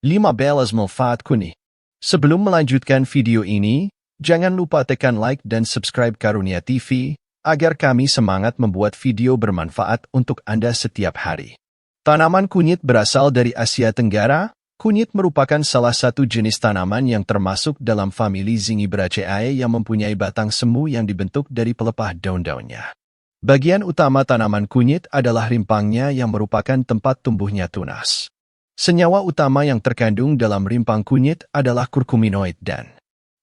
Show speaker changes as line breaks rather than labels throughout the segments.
15 manfaat kunyit. Sebelum melanjutkan video ini, jangan lupa tekan like dan subscribe Karunia TV, agar kami semangat membuat video bermanfaat untuk Anda setiap hari. Tanaman kunyit berasal dari Asia Tenggara. Kunyit merupakan salah satu jenis tanaman yang termasuk dalam famili Zingibraceae yang mempunyai batang semu yang dibentuk dari pelepah daun-daunnya. Bagian utama tanaman kunyit adalah rimpangnya yang merupakan tempat tumbuhnya tunas. Senyawa utama yang terkandung dalam rimpang kunyit adalah kurkuminoid dan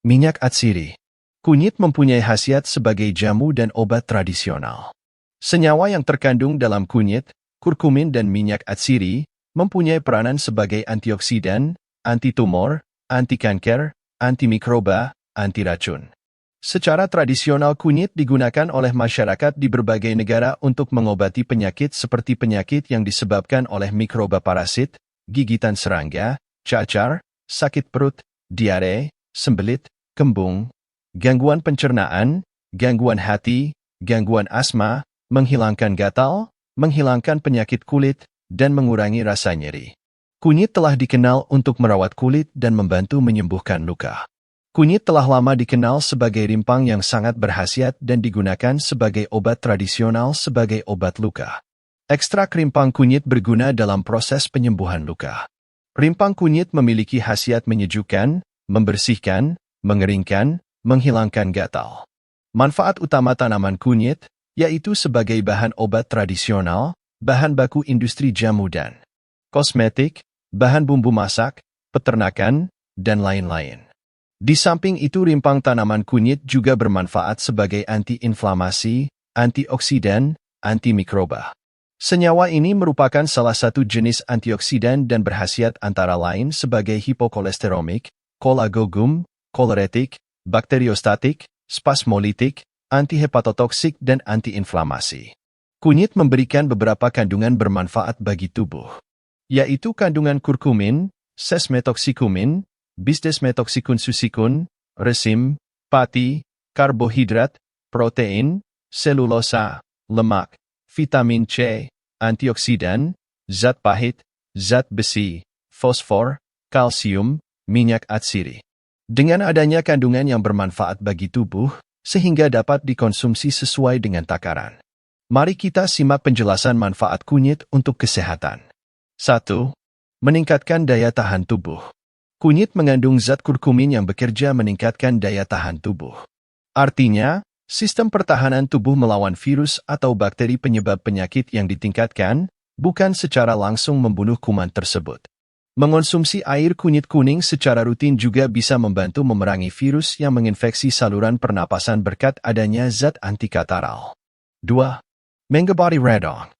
minyak atsiri. Kunyit mempunyai khasiat sebagai jamu dan obat tradisional. Senyawa yang terkandung dalam kunyit, kurkumin dan minyak atsiri, mempunyai peranan sebagai antioksidan, anti-tumor, anti-kanker, antimikroba, anti-racun. Secara tradisional kunyit digunakan oleh masyarakat di berbagai negara untuk mengobati penyakit seperti penyakit yang disebabkan oleh mikroba parasit, gigitan serangga, cacar, sakit perut, diare, sembelit, kembung, gangguan pencernaan, gangguan hati, gangguan asma, menghilangkan gatal, menghilangkan penyakit kulit, dan mengurangi rasa nyeri. Kunyit telah dikenal untuk merawat kulit dan membantu menyembuhkan luka. Kunyit telah lama dikenal sebagai rimpang yang sangat berkhasiat dan digunakan sebagai obat tradisional sebagai obat luka. Ekstrak rimpang kunyit berguna dalam proses penyembuhan luka. Rimpang kunyit memiliki khasiat menyejukkan, membersihkan, mengeringkan, menghilangkan gatal. Manfaat utama tanaman kunyit, yaitu sebagai bahan obat tradisional, bahan baku industri jamu dan kosmetik, bahan bumbu masak, peternakan, dan lain-lain. Di samping itu rimpang tanaman kunyit juga bermanfaat sebagai anti-inflamasi, antioksidan, antimikroba. Senyawa ini merupakan salah satu jenis antioksidan dan berkhasiat antara lain sebagai hipokolesteromik, kolagokum, koleretik, bakteriostatik, spasmolitik, antihepatotoksik, dan antiinflamasi. Kunyit memberikan beberapa kandungan bermanfaat bagi tubuh, yaitu kandungan kurkumin, sesmetoksikumin, bisdesmetoksikunsusikun, resin, pati, karbohidrat, protein, selulosa, lemak, vitamin C, antioksidan, zat pahit, zat besi, fosfor, kalsium, minyak atsiri. Dengan adanya kandungan yang bermanfaat bagi tubuh, sehingga dapat dikonsumsi sesuai dengan takaran. Mari kita simak penjelasan manfaat kunyit untuk kesehatan. 1. Meningkatkan daya tahan tubuh. Kunyit mengandung zat kurkumin yang bekerja meningkatkan daya tahan tubuh. Artinya, sistem pertahanan tubuh melawan virus atau bakteri penyebab penyakit yang ditingkatkan, bukan secara langsung membunuh kuman tersebut. Mengonsumsi air kunyit kuning secara rutin juga bisa membantu memerangi virus yang menginfeksi saluran pernapasan berkat adanya zat antikataral. 2. Mengobati radang.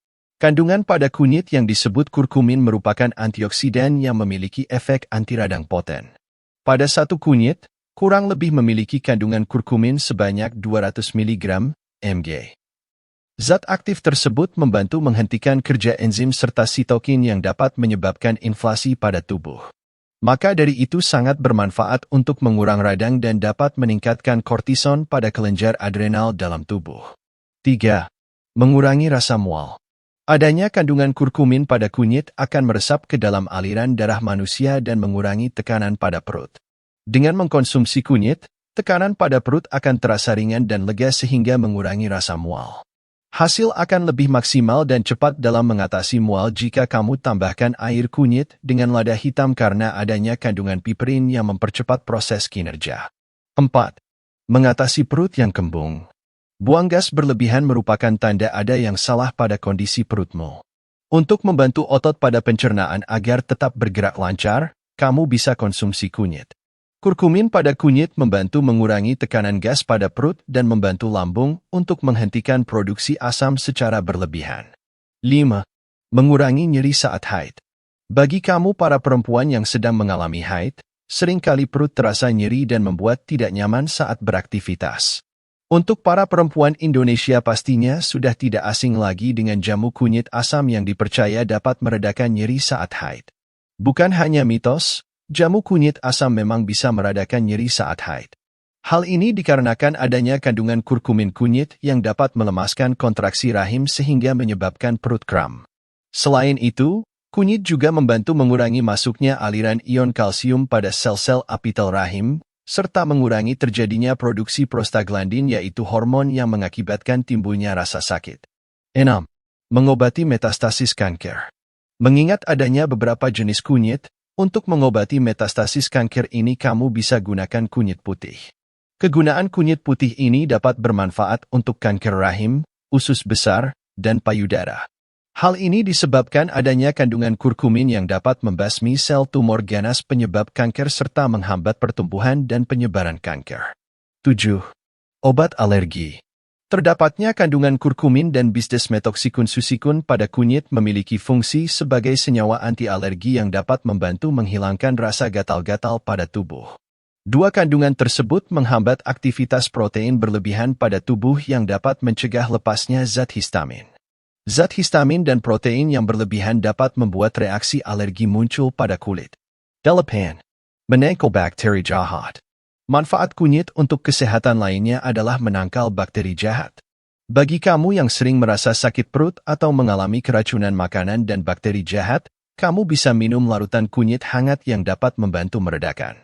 Kandungan pada kunyit yang disebut kurkumin merupakan antioksidan yang memiliki efek anti radang poten. Pada satu kunyit, kurang lebih memiliki kandungan kurkumin sebanyak 200 mg mg. Zat aktif tersebut membantu menghentikan kerja enzim serta sitokin yang dapat menyebabkan inflasi pada tubuh. Maka dari itu sangat bermanfaat untuk mengurang radang dan dapat meningkatkan kortison pada kelenjar adrenal dalam tubuh. 3. Mengurangi rasa mual. Adanya kandungan kurkumin pada kunyit akan meresap ke dalam aliran darah manusia dan mengurangi tekanan pada perut. Dengan mengkonsumsi kunyit, tekanan pada perut akan terasa ringan dan lega sehingga mengurangi rasa mual. Hasil akan lebih maksimal dan cepat dalam mengatasi mual jika kamu tambahkan air kunyit dengan lada hitam karena adanya kandungan piperin yang mempercepat proses kinerja. 4. Mengatasi perut yang kembung. Buang gas berlebihan merupakan tanda ada yang salah pada kondisi perutmu. Untuk membantu otot pada pencernaan agar tetap bergerak lancar, kamu bisa konsumsi kunyit. Kurkumin pada kunyit membantu mengurangi tekanan gas pada perut dan membantu lambung untuk menghentikan produksi asam secara berlebihan. 5. Mengurangi nyeri saat haid. Bagi kamu para perempuan yang sedang mengalami haid, seringkali perut terasa nyeri dan membuat tidak nyaman saat beraktivitas. Untuk para perempuan Indonesia pastinya sudah tidak asing lagi dengan jamu kunyit asam yang dipercaya dapat meredakan nyeri saat haid. Bukan hanya mitos, jamu kunyit asam memang bisa meredakan nyeri saat haid. Hal ini dikarenakan adanya kandungan kurkumin kunyit yang dapat melemaskan kontraksi rahim sehingga menyebabkan perut kram. Selain itu, Kunyit juga membantu mengurangi masuknya aliran ion kalsium pada sel-sel apitel rahim, serta mengurangi terjadinya produksi prostaglandin yaitu hormon yang mengakibatkan timbulnya rasa sakit. 6. Mengobati metastasis kanker. Mengingat adanya beberapa jenis kunyit, untuk mengobati metastasis kanker ini kamu bisa gunakan kunyit putih. Kegunaan kunyit putih ini dapat bermanfaat untuk kanker rahim, usus besar, dan payudara. Hal ini disebabkan adanya kandungan kurkumin yang dapat membasmi sel tumor ganas penyebab kanker serta menghambat pertumbuhan dan penyebaran kanker. 7. Obat alergi. Terdapatnya kandungan kurkumin dan bisdesmetoksikun-susikun pada kunyit memiliki fungsi sebagai senyawa anti-alergi yang dapat membantu menghilangkan rasa gatal-gatal pada tubuh. Dua kandungan tersebut menghambat aktivitas protein berlebihan pada tubuh yang dapat mencegah lepasnya zat histamin. Zat histamin dan protein yang berlebihan dapat membuat reaksi alergi muncul pada kulit. 8. Menangkal bakteri jahat. Manfaat kunyit untuk kesehatan lainnya adalah menangkal bakteri jahat. Bagi kamu yang sering merasa sakit perut atau mengalami keracunan makanan dan bakteri jahat, kamu bisa minum larutan kunyit hangat yang dapat membantu meredakan.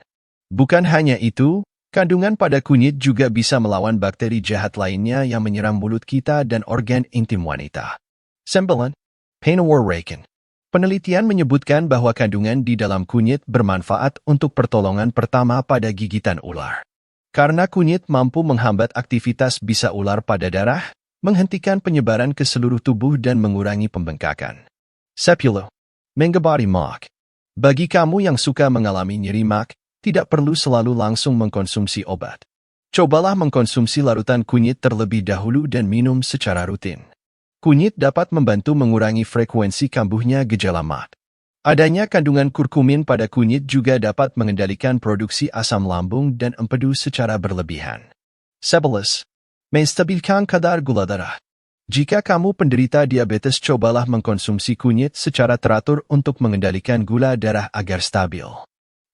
Bukan hanya itu, kandungan pada kunyit juga bisa melawan bakteri jahat lainnya yang menyerang mulut kita dan organ intim wanita. 9. Painawar Raken. Penelitian menyebutkan bahwa kandungan di dalam kunyit bermanfaat untuk pertolongan pertama pada gigitan ular. Karena kunyit mampu menghambat aktivitas bisa ular pada darah, menghentikan penyebaran ke seluruh tubuh dan mengurangi pembengkakan. 10. Mengobati mak. Bagi kamu yang suka mengalami nyeri mak, tidak perlu selalu langsung mengkonsumsi obat. Cobalah mengkonsumsi larutan kunyit terlebih dahulu dan minum secara rutin. Kunyit dapat membantu mengurangi frekuensi kambuhnya gejala mak. Adanya kandungan kurkumin pada kunyit juga dapat mengendalikan produksi asam lambung dan empedu secara berlebihan. 11. Menstabilkan kadar gula darah. Jika kamu penderita diabetes, cobalah mengkonsumsi kunyit secara teratur untuk mengendalikan gula darah agar stabil.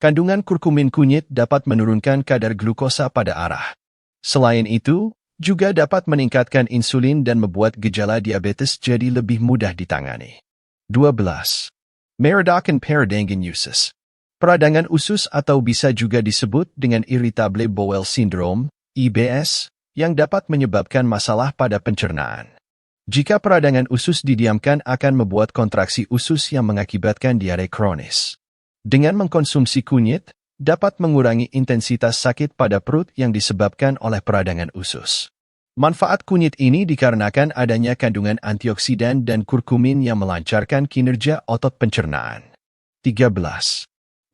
Kandungan kurkumin kunyit dapat menurunkan kadar glukosa pada darah. Selain itu, juga dapat meningkatkan insulin dan membuat gejala diabetes jadi lebih mudah ditangani. 12. Meredakan peradangan usus. Peradangan usus atau bisa juga disebut dengan irritable bowel syndrome, IBS, yang dapat menyebabkan masalah pada pencernaan. Jika peradangan usus didiamkan akan membuat kontraksi usus yang mengakibatkan diare kronis. Dengan mengkonsumsi kunyit, dapat mengurangi intensitas sakit pada perut yang disebabkan oleh peradangan usus. Manfaat kunyit ini dikarenakan adanya kandungan antioksidan dan kurkumin yang melancarkan kinerja otot pencernaan. 13.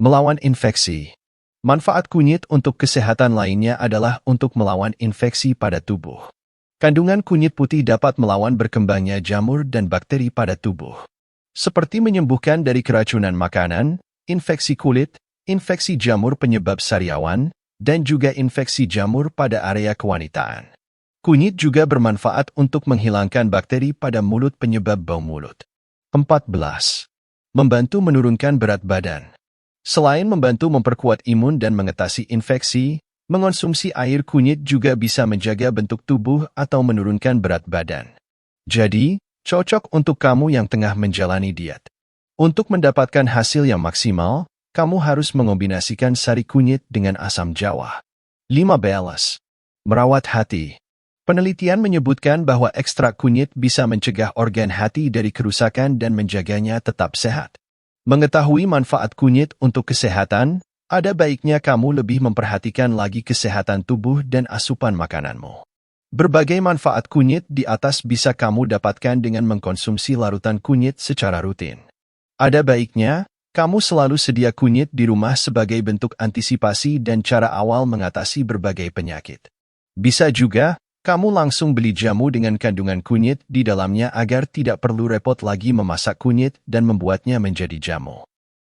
Melawan infeksi. Manfaat kunyit untuk kesehatan lainnya adalah untuk melawan infeksi pada tubuh. Kandungan kunyit putih dapat melawan berkembangnya jamur dan bakteri pada tubuh. Seperti menyembuhkan dari keracunan makanan, infeksi kulit, infeksi jamur penyebab sariawan, dan juga infeksi jamur pada area kewanitaan. Kunyit juga bermanfaat untuk menghilangkan bakteri pada mulut penyebab bau mulut. 14. Membantu menurunkan berat badan. Selain membantu memperkuat imun dan mengatasi infeksi, mengonsumsi air kunyit juga bisa menjaga bentuk tubuh atau menurunkan berat badan. Jadi, cocok untuk kamu yang tengah menjalani diet. Untuk mendapatkan hasil yang maksimal, kamu harus mengombinasikan sari kunyit dengan asam jawa. 15. Merawat hati. Penelitian menyebutkan bahwa ekstrak kunyit bisa mencegah organ hati dari kerusakan dan menjaganya tetap sehat. Mengetahui manfaat kunyit untuk kesehatan, ada baiknya kamu lebih memperhatikan lagi kesehatan tubuh dan asupan makananmu. Berbagai manfaat kunyit di atas bisa kamu dapatkan dengan mengkonsumsi larutan kunyit secara rutin. Ada baiknya, kamu selalu sedia kunyit di rumah sebagai bentuk antisipasi dan cara awal mengatasi berbagai penyakit. Bisa juga, kamu langsung beli jamu dengan kandungan kunyit di dalamnya agar tidak perlu repot lagi memasak kunyit dan membuatnya menjadi jamu.